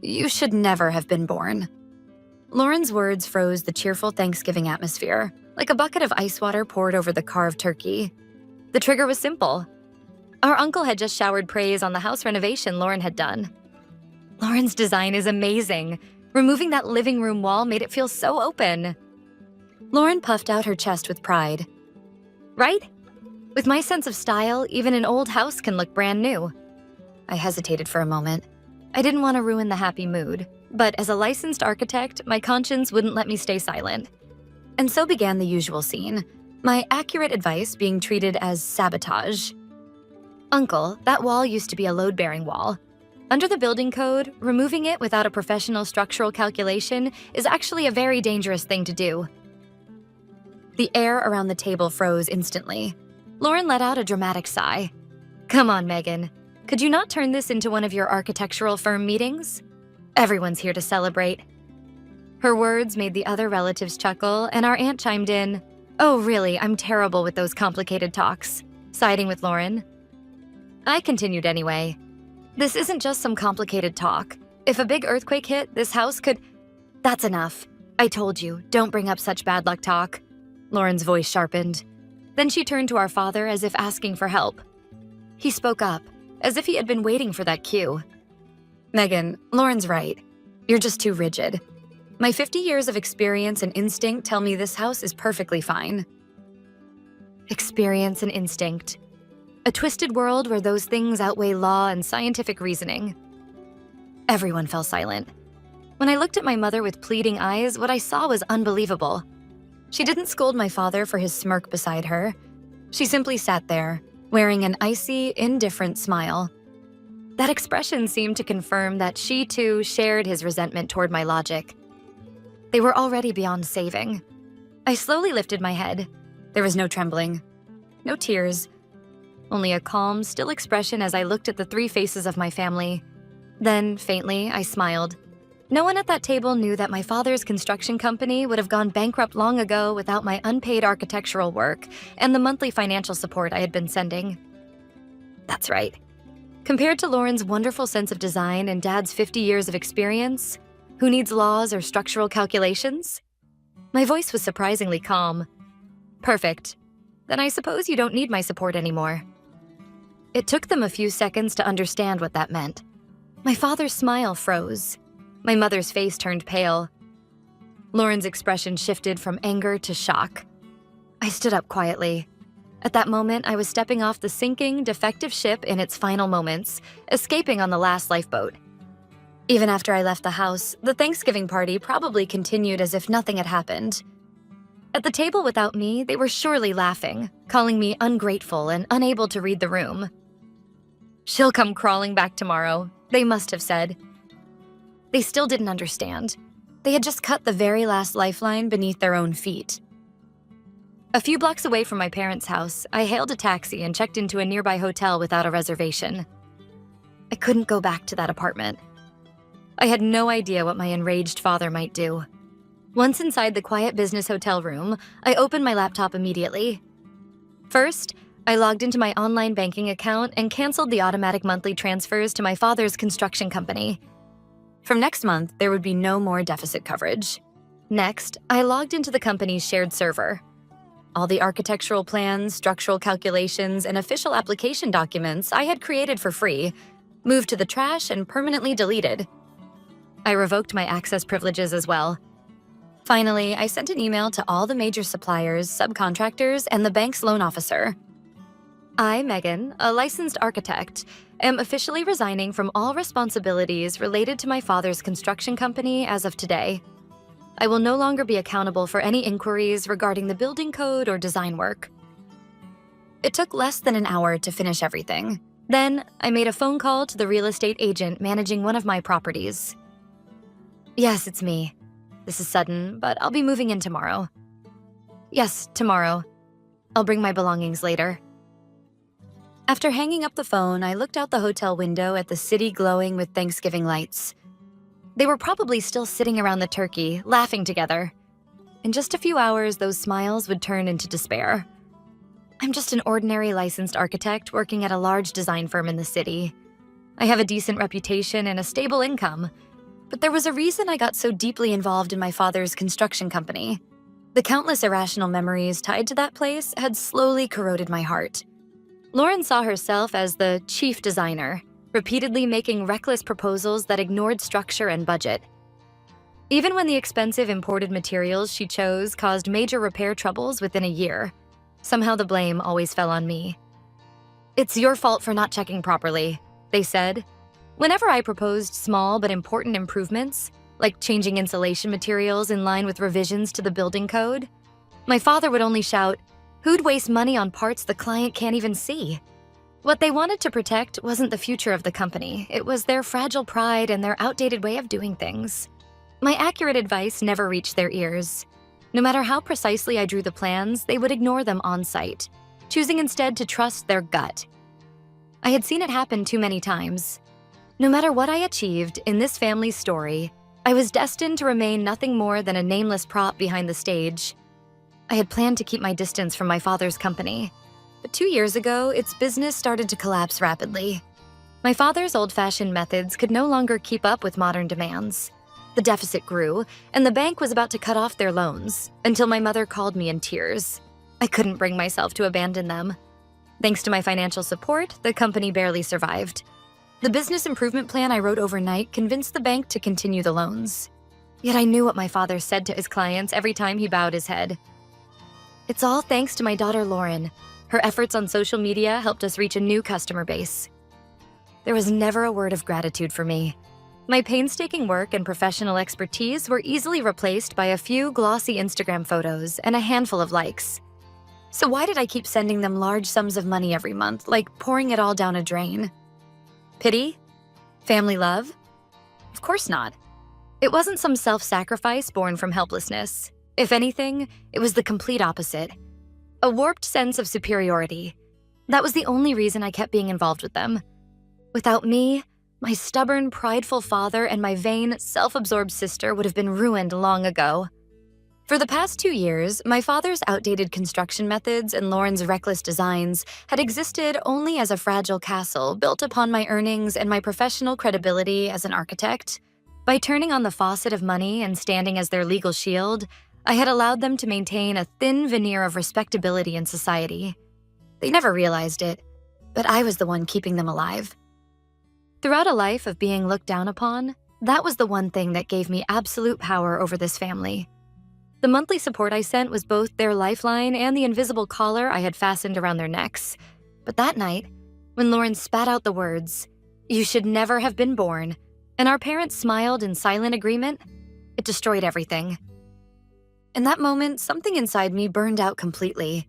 You should never have been born." Lauren's words froze the cheerful Thanksgiving atmosphere, like a bucket of ice water poured over the carved turkey. The trigger was simple. Our uncle had just showered praise on the house renovation Lauren had done. "Lauren's design is amazing. Removing that living room wall made it feel so open." Lauren puffed out her chest with pride. "Right? With my sense of style, even an old house can look brand new." I hesitated for a moment. I didn't want to ruin the happy mood, but as a licensed architect, my conscience wouldn't let me stay silent. And so began the usual scene, my accurate advice being treated as sabotage. "Uncle, that wall used to be a load-bearing wall. Under the building code, removing it without a professional structural calculation is actually a very dangerous thing to do." The air around the table froze instantly. Lauren let out a dramatic sigh. "Come on, Megan. Could you not turn this into one of your architectural firm meetings? Everyone's here to celebrate." Her words made the other relatives chuckle, and our aunt chimed in, "Oh, really, I'm terrible with those complicated talks," siding with Lauren. I continued anyway. "This isn't just some complicated talk. If a big earthquake hit, this house could—" "That's enough. I told you, don't bring up such bad luck talk." Lauren's voice sharpened. Then she turned to our father as if asking for help. He spoke up, as if he had been waiting for that cue. "Megan, Lauren's right. You're just too rigid. My 50 years of experience and instinct tell me this house is perfectly fine." Experience and instinct. A twisted world where those things outweigh law and scientific reasoning. Everyone fell silent. When I looked at my mother with pleading eyes, what I saw was unbelievable. She didn't scold my father for his smirk beside her. She simply sat there, wearing an icy, indifferent smile. That expression seemed to confirm that she, too, shared his resentment toward my logic. They were already beyond saving. I slowly lifted my head. There was no trembling, no tears, only a calm, still expression as I looked at the three faces of my family. Then, faintly, I smiled. No one at that table knew that my father's construction company would have gone bankrupt long ago without my unpaid architectural work and the monthly financial support I had been sending. That's right. Compared to Lauren's wonderful sense of design and Dad's 50 years of experience, who needs laws or structural calculations? My voice was surprisingly calm. "Perfect. Then I suppose you don't need my support anymore." It took them a few seconds to understand what that meant. My father's smile froze. My mother's face turned pale. Lauren's expression shifted from anger to shock. I stood up quietly. At that moment, I was stepping off the sinking, defective ship in its final moments, escaping on the last lifeboat. Even after I left the house, the Thanksgiving party probably continued as if nothing had happened. At the table without me, they were surely laughing, calling me ungrateful and unable to read the room. "She'll come crawling back tomorrow," they must have said. They still didn't understand. They had just cut the very last lifeline beneath their own feet. A few blocks away from my parents' house, I hailed a taxi and checked into a nearby hotel without a reservation. I couldn't go back to that apartment. I had no idea what my enraged father might do. Once inside the quiet business hotel room, I opened my laptop immediately. First, I logged into my online banking account and canceled the automatic monthly transfers to my father's construction company. From next month, there would be no more deficit coverage. Next, I logged into the company's shared server. All the architectural plans, structural calculations, and official application documents I had created for free moved to the trash and permanently deleted. I revoked my access privileges as well. Finally, I sent an email to all the major suppliers, subcontractors, and the bank's loan officer. I, Megan, a licensed architect, am officially resigning from all responsibilities related to my father's construction company as of today. I will no longer be accountable for any inquiries regarding the building code or design work. It took less than an hour to finish everything. Then, I made a phone call to the real estate agent managing one of my properties. "Yes, it's me. This is sudden, but I'll be moving in tomorrow." "Yes, tomorrow. I'll bring my belongings later." After hanging up the phone, I looked out the hotel window at the city glowing with Thanksgiving lights. They were probably still sitting around the turkey, laughing together. In just a few hours, those smiles would turn into despair. I'm just an ordinary licensed architect working at a large design firm in the city. I have a decent reputation and a stable income. But there was a reason I got so deeply involved in my father's construction company. The countless irrational memories tied to that place had slowly corroded my heart. Lauren saw herself as the chief designer, repeatedly making reckless proposals that ignored structure and budget. Even when the expensive imported materials she chose caused major repair troubles within a year, somehow the blame always fell on me. "It's your fault for not checking properly," they said. Whenever I proposed small but important improvements, like changing insulation materials in line with revisions to the building code, my father would only shout, "Who'd waste money on parts the client can't even see?" What they wanted to protect wasn't the future of the company, it was their fragile pride and their outdated way of doing things. My accurate advice never reached their ears. No matter how precisely I drew the plans, they would ignore them on site, choosing instead to trust their gut. I had seen it happen too many times. No matter what I achieved in this family's story, I was destined to remain nothing more than a nameless prop behind the stage. I had planned to keep my distance from my father's company, but 2 years ago, its business started to collapse rapidly. My father's old-fashioned methods could no longer keep up with modern demands. The deficit grew, and the bank was about to cut off their loans, until my mother called me in tears. I couldn't bring myself to abandon them. Thanks to my financial support, the company barely survived. The business improvement plan I wrote overnight convinced the bank to continue the loans. Yet I knew what my father said to his clients every time he bowed his head. "It's all thanks to my daughter Lauren. Her efforts on social media helped us reach a new customer base." There was never a word of gratitude for me. My painstaking work and professional expertise were easily replaced by a few glossy Instagram photos and a handful of likes. So why did I keep sending them large sums of money every month, like pouring it all down a drain? Pity? Family love? Of course not. It wasn't some self-sacrifice born from helplessness. If anything, it was the complete opposite. A warped sense of superiority. That was the only reason I kept being involved with them. Without me, my stubborn, prideful father and my vain, self-absorbed sister would have been ruined long ago. For the past 2 years, my father's outdated construction methods and Lauren's reckless designs had existed only as a fragile castle built upon my earnings and my professional credibility as an architect. By turning on the faucet of money and standing as their legal shield, I had allowed them to maintain a thin veneer of respectability in society. They never realized it, but I was the one keeping them alive. Throughout a life of being looked down upon, that was the one thing that gave me absolute power over this family. The monthly support I sent was both their lifeline and the invisible collar I had fastened around their necks. But that night, when Lauren spat out the words, "You should never have been born," and our parents smiled in silent agreement, it destroyed everything. In that moment, something inside me burned out completely.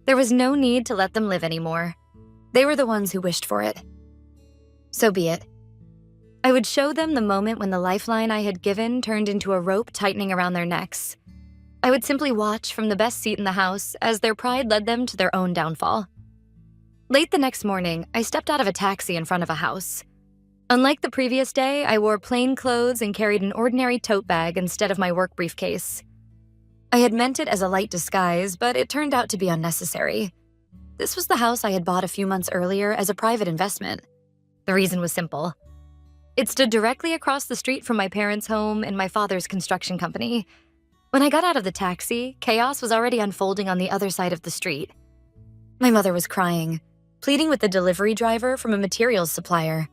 There was no need to let them live anymore. They were the ones who wished for it. So be it. I would show them the moment when the lifeline I had given turned into a rope tightening around their necks. I would simply watch from the best seat in the house as their pride led them to their own downfall. Late the next morning, I stepped out of a taxi in front of a house. Unlike the previous day, I wore plain clothes and carried an ordinary tote bag instead of my work briefcase. I had meant it as a light disguise, but it turned out to be unnecessary. This was the house I had bought a few months earlier as a private investment. The reason was simple. It stood directly across the street from my parents' home and my father's construction company. When I got out of the taxi, chaos was already unfolding on the other side of the street. My mother was crying, pleading with the delivery driver from a materials supplier.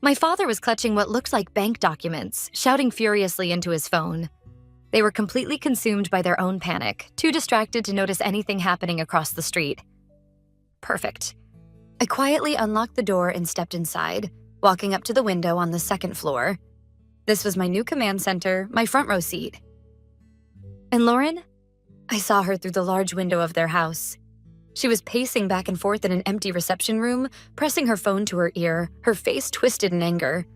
My father was clutching what looked like bank documents, shouting furiously into his phone. They were completely consumed by their own panic, too distracted to notice anything happening across the street. Perfect. I quietly unlocked the door and stepped inside, walking up to the window on the second floor. This was my new command center, my front row seat. And Lauren? I saw her through the large window of their house. She was pacing back and forth in an empty reception room, pressing her phone to her ear, her face twisted in anger.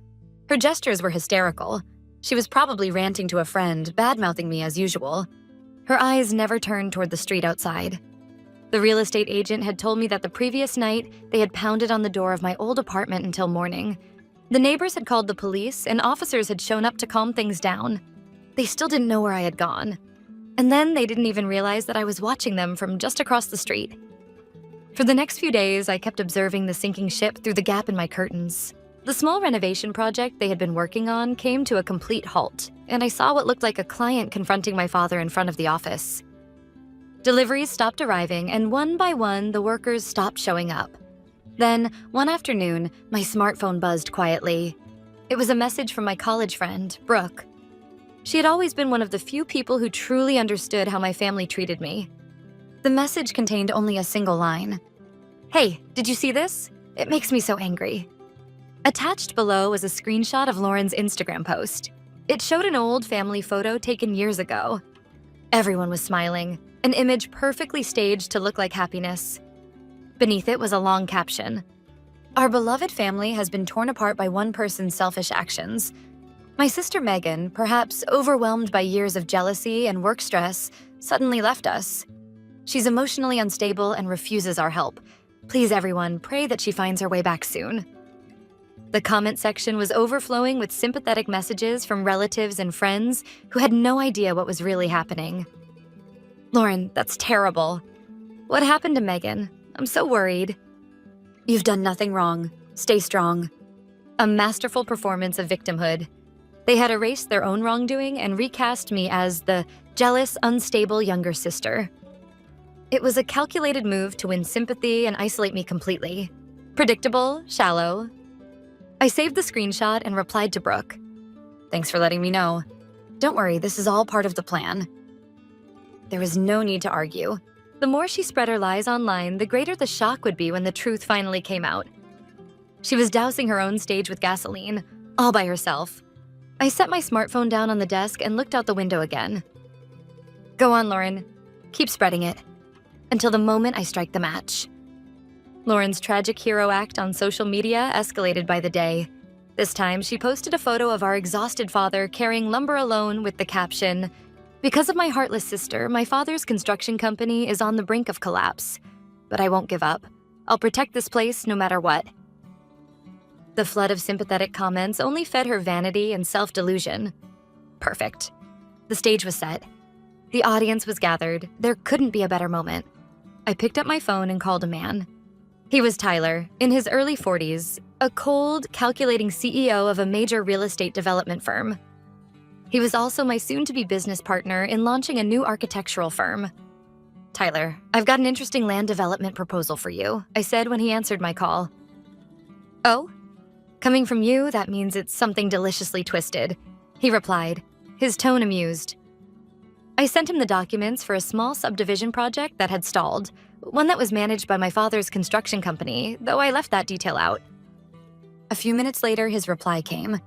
Her gestures were hysterical. She was probably ranting to a friend, bad-mouthing me as usual. Her eyes never turned toward the street outside. The real estate agent had told me that the previous night, they had pounded on the door of my old apartment until morning. The neighbors had called the police, and officers had shown up to calm things down. They still didn't know where I had gone. And then they didn't even realize that I was watching them from just across the street. For the next few days, I kept observing the sinking ship through the gap in my curtains. The small renovation project they had been working on came to a complete halt, and I saw what looked like a client confronting my father in front of the office. Deliveries stopped arriving, and one by one, the workers stopped showing up. Then, one afternoon, my smartphone buzzed quietly. It was a message from my college friend, Brooke. She had always been one of the few people who truly understood how my family treated me. The message contained only a single line. "Hey, did you see this? It makes me so angry." Attached below was a screenshot of Lauren's Instagram post. It showed an old family photo taken years ago. Everyone was smiling, an image perfectly staged to look like happiness. Beneath it was a long caption. "Our beloved family has been torn apart by one person's selfish actions. My sister Megan, perhaps overwhelmed by years of jealousy and work stress, suddenly left us. She's emotionally unstable and refuses our help. Please, everyone, pray that she finds her way back soon." The comment section was overflowing with sympathetic messages from relatives and friends who had no idea what was really happening. "Lauren, that's terrible. What happened to Megan? I'm so worried." "You've done nothing wrong. Stay strong." A masterful performance of victimhood. They had erased their own wrongdoing and recast me as the jealous, unstable younger sister. It was a calculated move to win sympathy and isolate me completely. Predictable, shallow. I saved the screenshot and replied to Brooke. "Thanks for letting me know. Don't worry, this is all part of the plan." There was no need to argue. The more she spread her lies online, the greater the shock would be when the truth finally came out. She was dousing her own stage with gasoline, all by herself. I set my smartphone down on the desk and looked out the window again. "Go on, Lauren. Keep spreading it. Until the moment I strike the match." Lauren's tragic hero act on social media escalated by the day. This time, she posted a photo of our exhausted father carrying lumber alone with the caption, "Because of my heartless sister, my father's construction company is on the brink of collapse. But I won't give up. I'll protect this place no matter what." The flood of sympathetic comments only fed her vanity and self-delusion. Perfect. The stage was set. The audience was gathered. There couldn't be a better moment. I picked up my phone and called a man. He was Tyler, in his early 40s, a cold, calculating CEO of a major real estate development firm. He was also my soon-to-be business partner in launching a new architectural firm. "Tyler, I've got an interesting land development proposal for you," I said when he answered my call. "Oh? Coming from you, that means it's something deliciously twisted," he replied, his tone amused. I sent him the documents for a small subdivision project that had stalled, one that was managed by my father's construction company, though I left that detail out. A few minutes later, his reply came.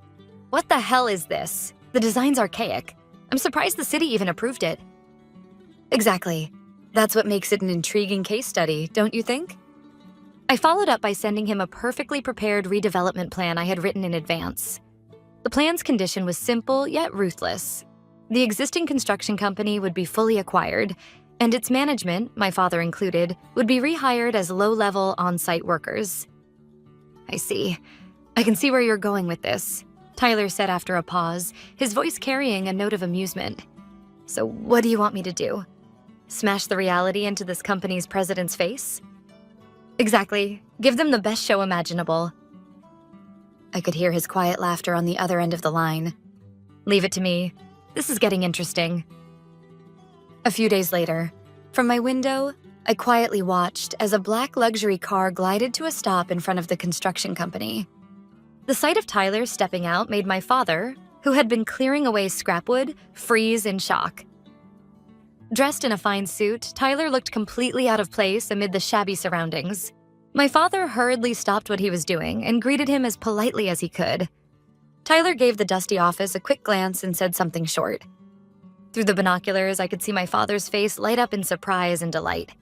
"What the hell is this? The design's archaic. I'm surprised the city even approved it." Exactly. That's what makes it an intriguing case study, don't you think? I followed up by sending him a perfectly prepared redevelopment plan I had written in advance. The plan's condition was simple yet ruthless. The existing construction company would be fully acquired, and its management, my father included, would be rehired as low-level on-site workers. "I see. I can see where you're going with this," Tyler said after a pause, his voice carrying a note of amusement. "So what do you want me to do? Smash the reality into this company's president's face?" "Exactly. Give them the best show imaginable." I could hear his quiet laughter on the other end of the line. "Leave it to me. This is getting interesting." A few days later, from my window, I quietly watched as a black luxury car glided to a stop in front of the construction company. The sight of Tyler stepping out made my father, who had been clearing away scrapwood, freeze in shock. Dressed in a fine suit, Tyler looked completely out of place amid the shabby surroundings. My father hurriedly stopped what he was doing and greeted him as politely as he could. Tyler gave the dusty office a quick glance and said something short. Through the binoculars, I could see my father's face light up in surprise and delight.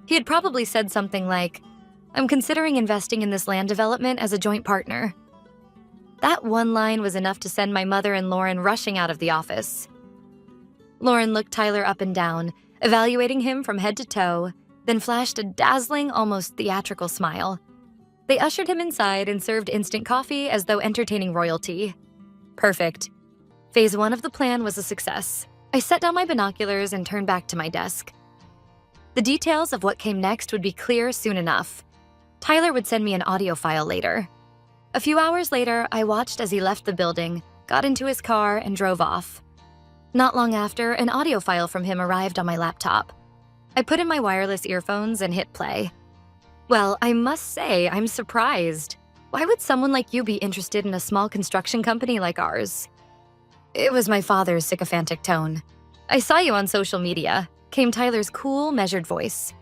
He had probably said something like, "I'm considering investing in this land development as a joint partner." That one line was enough to send my mother and Lauren rushing out of the office. Lauren looked Tyler up and down, evaluating him from head to toe, then flashed a dazzling, almost theatrical smile. They ushered him inside and served instant coffee as though entertaining royalty. Perfect. Phase 1 of the plan was a success. I set down my binoculars and turned back to my desk. The details of what came next would be clear soon enough. Tyler would send me an audio file later. A few hours later, I watched as he left the building, got into his car, and drove off. Not long after, an audio file from him arrived on my laptop. I put in my wireless earphones and hit play. Well, I must say, I'm surprised. Why would someone like you be interested in a small construction company like ours? It was my father's sycophantic tone. I saw you on social media, came Tyler's cool, measured voice.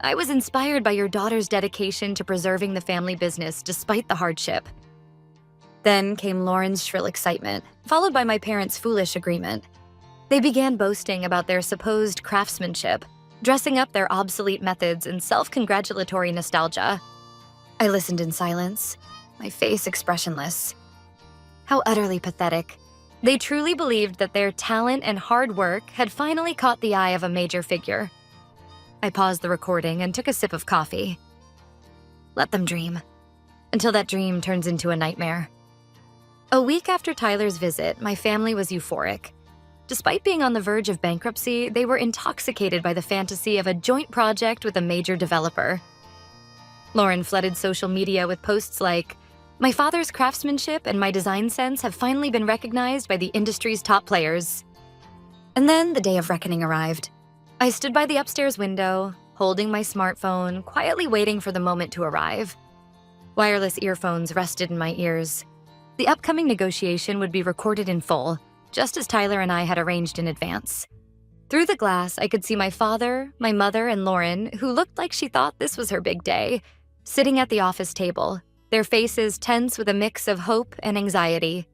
I was inspired by your daughter's dedication to preserving the family business despite the hardship. Then came Lauren's shrill excitement, followed by my parents' foolish agreement. They began boasting about their supposed craftsmanship, dressing up their obsolete methods in self-congratulatory nostalgia. I listened in silence, my face expressionless. How utterly pathetic. They truly believed that their talent and hard work had finally caught the eye of a major figure. I paused the recording and took a sip of coffee. Let them dream, until that dream turns into a nightmare. A week after Tyler's visit, my family was euphoric. Despite being on the verge of bankruptcy, they were intoxicated by the fantasy of a joint project with a major developer. Lauren flooded social media with posts like, "My father's craftsmanship and my design sense have finally been recognized by the industry's top players." And then the day of reckoning arrived. I stood by the upstairs window, holding my smartphone, quietly waiting for the moment to arrive. Wireless earphones rested in my ears. The upcoming negotiation would be recorded in full, just as Tyler and I had arranged in advance. Through the glass, I could see my father, my mother, and Lauren, who looked like she thought this was her big day, sitting at the office table, their faces tense with a mix of hope and anxiety.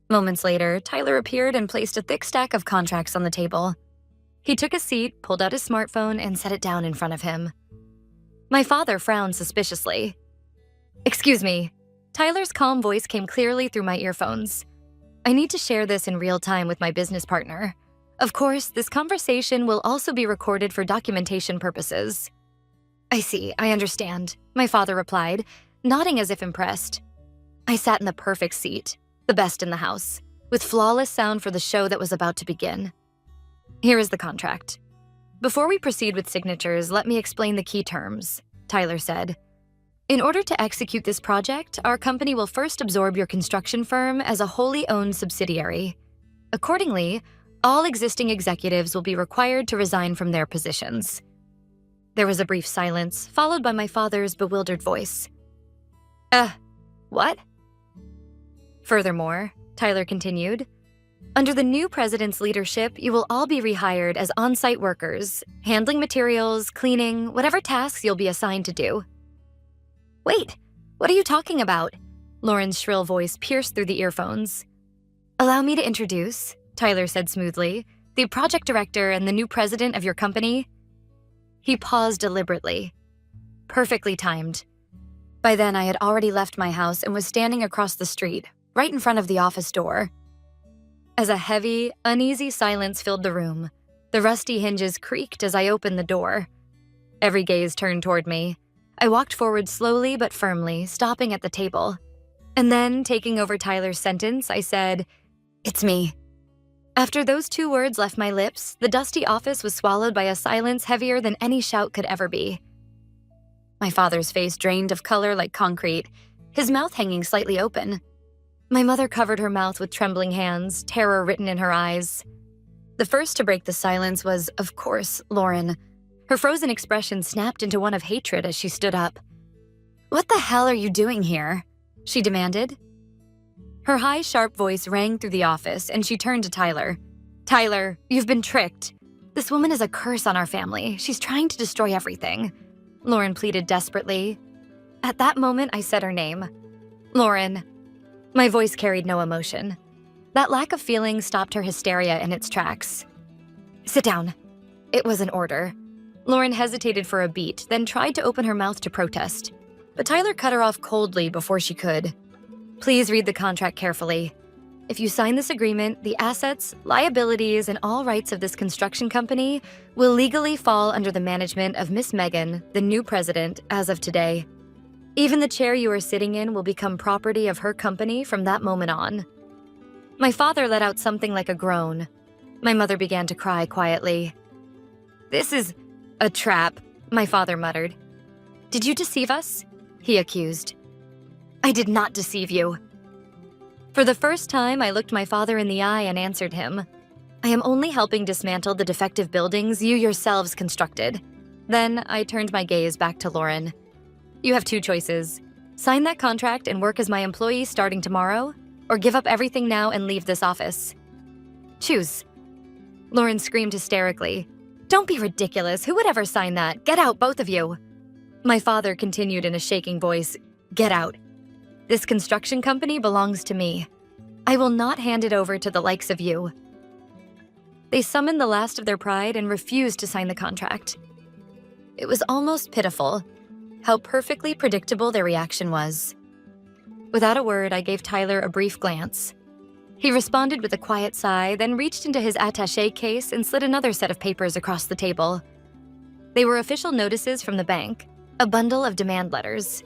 Moments later, Tyler appeared and placed a thick stack of contracts on the table. He took a seat, pulled out his smartphone, and set it down in front of him. My father frowned suspiciously. "Excuse me." Tyler's calm voice came clearly through my earphones. "I need to share this in real time with my business partner. Of course, this conversation will also be recorded for documentation purposes." "I see, I understand," my father replied, nodding as if impressed. I sat in the perfect seat, the best in the house, with flawless sound for the show that was about to begin. "Here is the contract. Before we proceed with signatures, let me explain the key terms," Tyler said. "In order to execute this project, our company will first absorb your construction firm as a wholly owned subsidiary. Accordingly, all existing executives will be required to resign from their positions." There was a brief silence, followed by my father's bewildered voice. What?" "Furthermore," Tyler continued, "under the new president's leadership, you will all be rehired as on-site workers, handling materials, cleaning, whatever tasks you'll be assigned to do." "Wait, what are you talking about?" Lauren's shrill voice pierced through the earphones. "Allow me to introduce," Tyler said smoothly, "the project director and the new president of your company." He paused deliberately. Perfectly timed. By then, I had already left my house and was standing across the street, right in front of the office door. As a heavy, uneasy silence filled the room, the rusty hinges creaked as I opened the door. Every gaze turned toward me. I walked forward slowly but firmly, stopping at the table. And then, taking over Tyler's sentence, I said, "It's me." After those two words left my lips, the dusty office was swallowed by a silence heavier than any shout could ever be. My father's face drained of color like concrete, his mouth hanging slightly open. My mother covered her mouth with trembling hands, terror written in her eyes. The first to break the silence was, of course, Lauren. Her frozen expression snapped into one of hatred as she stood up. "What the hell are you doing here?" she demanded. Her high, sharp voice rang through the office, and she turned to Tyler. "Tyler, you've been tricked. This woman is a curse on our family. She's trying to destroy everything," Lauren pleaded desperately. At that moment, I said her name. "Lauren." My voice carried no emotion. That lack of feeling stopped her hysteria in its tracks. "Sit down." It was an order. Lauren hesitated for a beat, then tried to open her mouth to protest. But Tyler cut her off coldly before she could. "Please read the contract carefully. If you sign this agreement, the assets, liabilities, and all rights of this construction company will legally fall under the management of Miss Megan, the new president, as of today. Even the chair you are sitting in will become property of her company from that moment on." My father let out something like a groan. My mother began to cry quietly. "This is a trap," my father muttered. "Did you deceive us?" he accused. I did not deceive you." For the first time, I looked my father in the eye and answered him. "I am only helping dismantle the defective buildings you yourselves constructed." Then I turned my gaze back to Lauren. "You have two choices. Sign that contract and work as my employee starting tomorrow, or give up everything now and leave this office. Choose." Lauren screamed hysterically. "Don't be ridiculous. Who would ever sign that? Get out, both of you." My father continued in a shaking voice, "Get out. This construction company belongs to me. I will not hand it over to the likes of you." They summoned the last of their pride and refused to sign the contract. It was almost pitiful how perfectly predictable their reaction was. Without a word, I gave Tyler a brief glance. He responded with a quiet sigh, then reached into his attaché case and slid another set of papers across the table. They were official notices from the bank, a bundle of demand letters.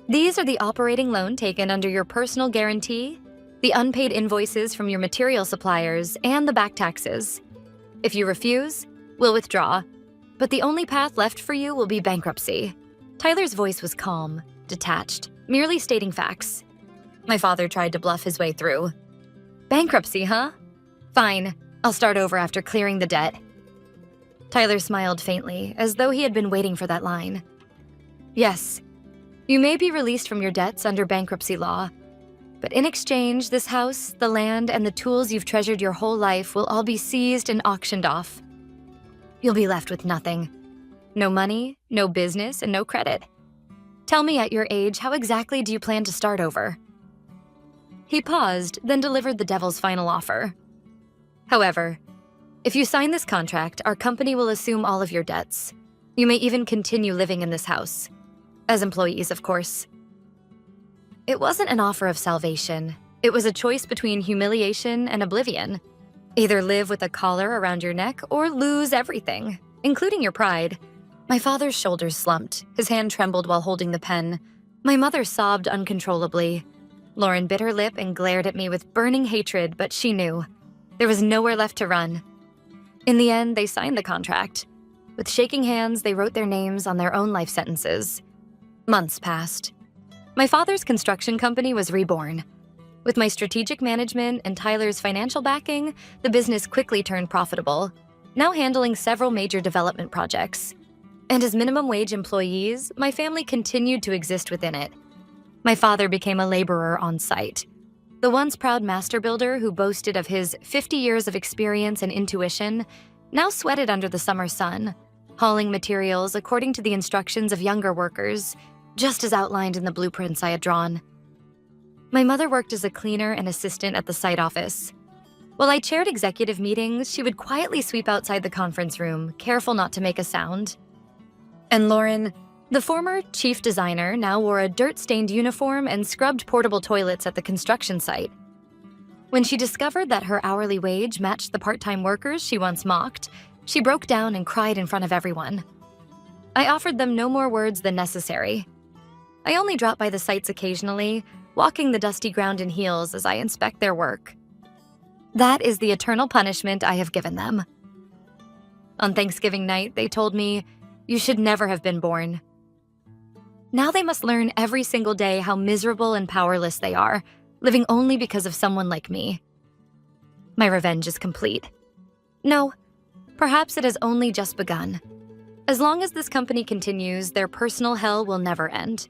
"These are the operating loan taken under your personal guarantee, the unpaid invoices from your material suppliers, and the back taxes. If you refuse, we'll withdraw, but the only path left for you will be bankruptcy." Tyler's voice was calm, detached, merely stating facts. My father tried to bluff his way through. "Bankruptcy, huh? Fine, I'll start over after clearing the debt." Tyler smiled faintly, as though he had been waiting for that line. "Yes, you may be released from your debts under bankruptcy law, but in exchange, this house, the land, and the tools you've treasured your whole life will all be seized and auctioned off. You'll be left with nothing. No money, no business, and no credit. Tell me at your age, how exactly do you plan to start over?" He paused, then delivered the devil's final offer. "However, if you sign this contract, our company will assume all of your debts. You may even continue living in this house. As employees, of course." It wasn't an offer of salvation. It was a choice between humiliation and oblivion. Either live with a collar around your neck or lose everything, including your pride. My father's shoulders slumped. His hand trembled while holding the pen. My mother sobbed uncontrollably. Lauren bit her lip and glared at me with burning hatred, but she knew. There was nowhere left to run. In the end, they signed the contract. With shaking hands, they wrote their names on their own life sentences. Months passed. My father's construction company was reborn. With my strategic management and Tyler's financial backing, the business quickly turned profitable, now handling several major development projects. And as minimum wage employees, my family continued to exist within it. My father became a laborer on site. The once proud master builder who boasted of his 50 years of experience and intuition now sweated under the summer sun, hauling materials according to the instructions of younger workers, just as outlined in the blueprints I had drawn. My mother worked as a cleaner and assistant at the site office. While I chaired executive meetings, she would quietly sweep outside the conference room, careful not to make a sound. And Lauren, the former chief designer, now wore a dirt-stained uniform and scrubbed portable toilets at the construction site. When she discovered that her hourly wage matched the part-time workers she once mocked, she broke down and cried in front of everyone. I offered them no more words than necessary. I only drop by the sites occasionally, walking the dusty ground in heels as I inspect their work. That is the eternal punishment I have given them. On Thanksgiving night, they told me, "You should never have been born." Now they must learn every single day how miserable and powerless they are, living only because of someone like me. My revenge is complete. No, perhaps it has only just begun. As long as this company continues, their personal hell will never end.